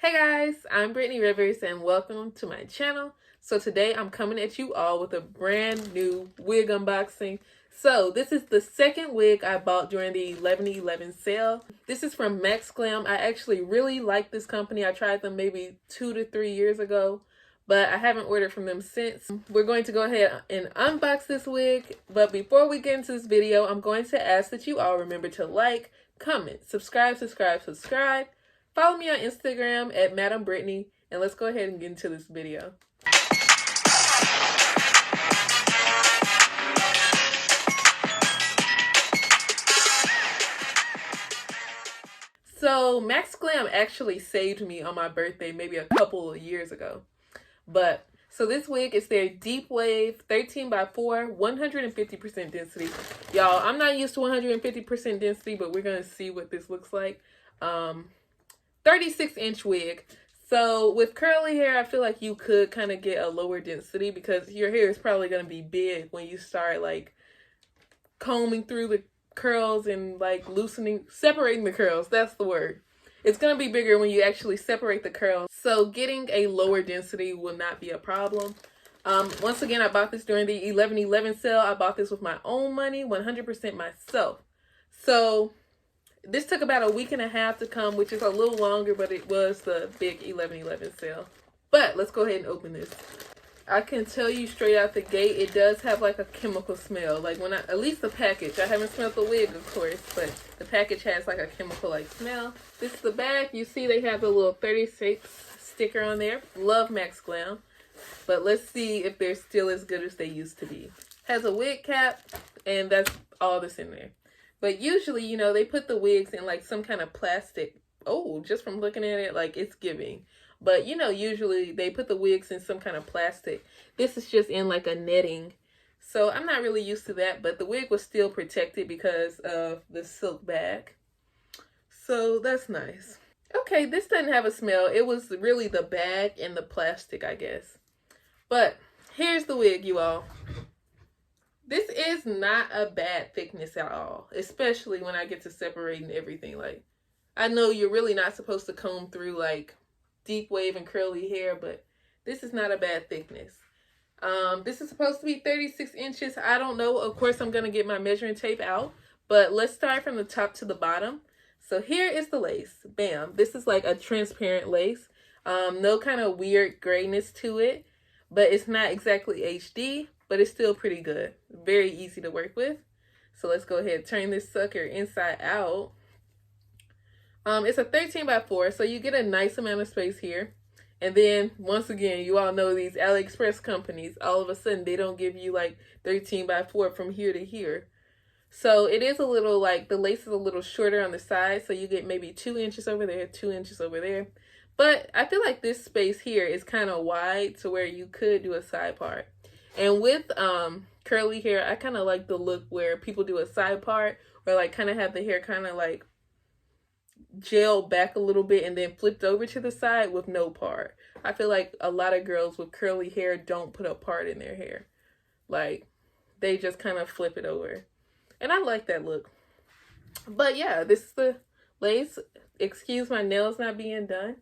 Hey guys, I'm Brittany Rivers and welcome to my channel. So today I'm coming at you all with a brand new wig unboxing. So this is the second wig I bought during the 11/11 sale. This is from Maxglam. I actually really like this company. I tried them maybe 2 to 3 years ago, but I haven't ordered from them since. We're going to go ahead and unbox this wig. But before we get into this video, I'm going to ask that you all remember to like, comment, subscribe. Follow me on Instagram at Madam Brittany, and let's go ahead and get into this video. So Maxglam actually saved me on my birthday maybe a couple of years ago. So this wig is their deep wave 13x4 150% density. Y'all, I'm not used to 150% density, but we're going to see what this looks like. 36-inch wig. So with curly hair, I feel like you could kind of get a lower density because your hair is probably going to be big when you start like combing through the curls and like separating the curls. That's the word. It's going to be bigger when you actually separate the curls. So getting a lower density will not be a problem. Once again, I bought this during the 11/11 sale. I bought this with my own money, 100% myself. So this took about a week and a half to come, which is a little longer, but it was the big 11/11 sale. But let's go ahead and open this. I can tell you straight out the gate, it does have like a chemical smell. Like at least the package. I haven't smelled the wig, of course, but the package has like a chemical like smell. This is the back. You see they have the little 36 sticker on there. Love Maxglam. But let's see if they're still as good as they used to be. Has a wig cap, and that's all that's in there. But usually, you know, they put the wigs in like some kind of plastic. Oh, just from looking at it, like it's giving. But, you know, usually they put the wigs in some kind of plastic. This is just in like a netting. So I'm not really used to that. But the wig was still protected because of the silk bag. So that's nice. Okay, this doesn't have a smell. It was really the bag and the plastic, I guess. But here's the wig, you all. This is not a bad thickness at all, especially when I get to separating everything. Like, I know you're really not supposed to comb through like deep wave and curly hair, but this is not a bad thickness. This is supposed to be 36 inches. I don't know. Of course, I'm going to get my measuring tape out, but let's start from the top to the bottom. So here is the lace. Bam. This is like a transparent lace. No kind of weird grayness to it, but it's not exactly HD. But it's still pretty good. Very easy to work with. So let's go ahead and turn this sucker inside out. It's a 13x4, so you get a nice amount of space here. And then, once again, you all know these Aliexpress companies, all of a sudden, they don't give you like 13x4 from here to here. So it is a little like, the lace is a little shorter on the side, so you get maybe 2 inches over there, 2 inches over there. But I feel like this space here is kind of wide to where you could do a side part. And with curly hair, I kind of like the look where people do a side part or like kind of have the hair kind of like gelled back a little bit and then flipped over to the side with no part. I feel like a lot of girls with curly hair don't put a part in their hair. Like, they just kind of flip it over. And I like that look. But yeah, this is the lace. Excuse my nails not being done.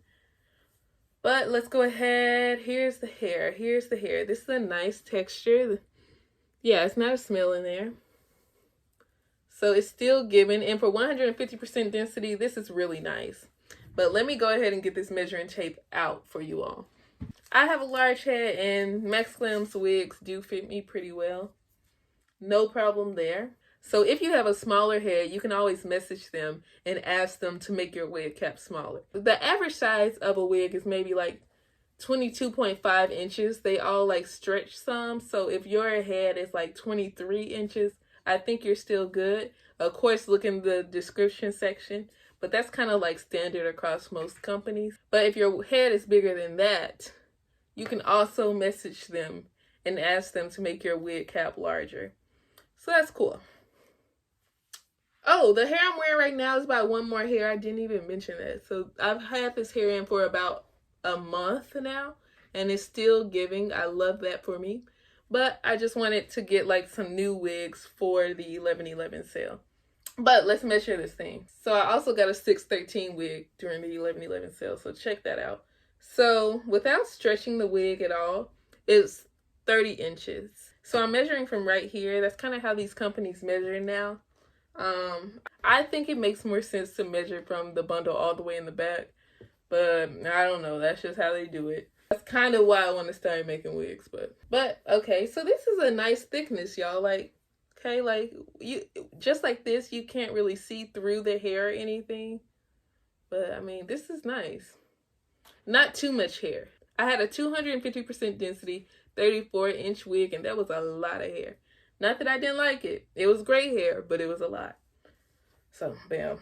But let's go ahead. Here's the hair. Here's the hair. This is a nice texture. Yeah, it's not a smell in there. So it's still giving. And for 150% density, this is really nice. But let me go ahead and get this measuring tape out for you all. I have a large head and Maxglam's wigs do fit me pretty well. No problem there. So if you have a smaller head, you can always message them and ask them to make your wig cap smaller. The average size of a wig is maybe like 22.5 inches. They all like stretch some. So if your head is like 23 inches, I think you're still good. Of course, look in the description section, but that's kind of like standard across most companies. But if your head is bigger than that, you can also message them and ask them to make your wig cap larger. So that's cool. Oh, the hair I'm wearing right now is about one more hair. I didn't even mention that. So I've had this hair in for about a month now, and it's still giving. I love that for me. But I just wanted to get like some new wigs for the 11/11 sale. But let's measure this thing. So I also got a 613 wig during the 11/11 sale, so check that out. So without stretching the wig at all, it's 30 inches. So I'm measuring from right here. That's kind of how these companies measure now. I think it makes more sense to measure from the bundle all the way in the back, but I don't know. That's just how they do it. That's kind of why I want to start making wigs, but okay. So this is a nice thickness, y'all. Like, okay, like you just like this, you can't really see through the hair or anything. But I mean, this is nice. Not too much hair. I had a 250% density 34-inch wig, and that was a lot of hair. Not that I didn't like it. It was great hair, but it was a lot. So, bam.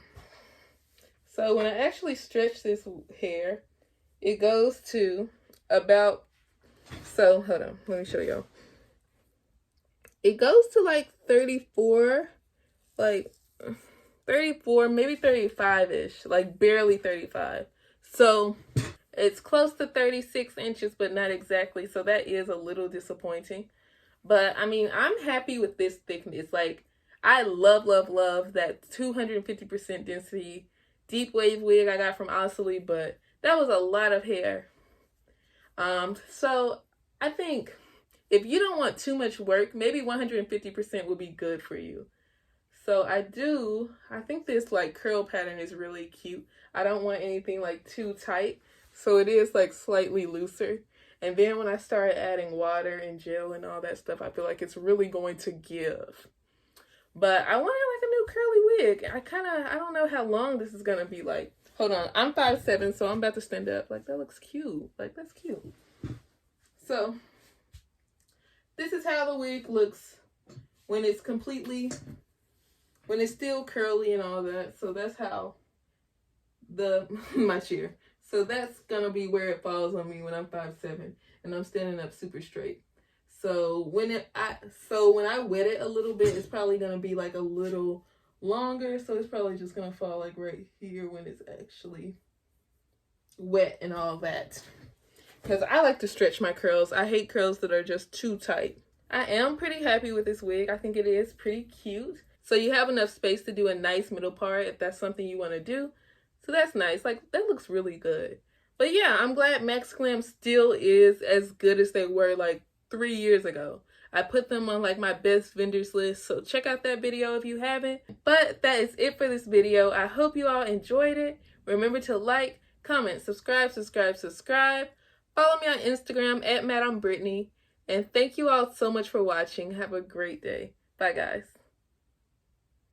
So when I actually stretch this hair, it goes to about, so hold on, let me show y'all. It goes to like 34, like 34, maybe 35-ish, like barely 35. So it's close to 36 inches, but not exactly. So that is a little disappointing. But I mean, I'm happy with this thickness. Like, I love, love, love that 250% density deep wave wig I got from Aliexpress, but that was a lot of hair. So I think if you don't want too much work, maybe 150% would be good for you. So I think this like curl pattern is really cute. I don't want anything like too tight. So it is like slightly looser. And then when I start adding water and gel and all that stuff, I feel like it's really going to give. But I wanted like a new curly wig. I don't know how long this is going to be like. Hold on. I'm 5'7", so I'm about to stand up. Like, that looks cute. Like, that's cute. So, this is how the wig looks when it's still curly and all that. So that's how my chair. So that's gonna be where it falls on me when I'm 5'7" and I'm standing up super straight. So when I wet it a little bit, it's probably gonna be like a little longer. So it's probably just gonna fall like right here when it's actually wet and all that. Because I like to stretch my curls. I hate curls that are just too tight. I am pretty happy with this wig. I think it is pretty cute. So you have enough space to do a nice middle part if that's something you want to do. So that's nice. Like, that looks really good. But yeah, I'm glad Maxglam still is as good as they were like 3 years ago. I put them on like my best vendors list. So check out that video if you haven't. But that is it for this video. I hope you all enjoyed it. Remember to like, comment, subscribe. Follow me on Instagram at Madam Brittany. And thank you all so much for watching. Have a great day. Bye, guys.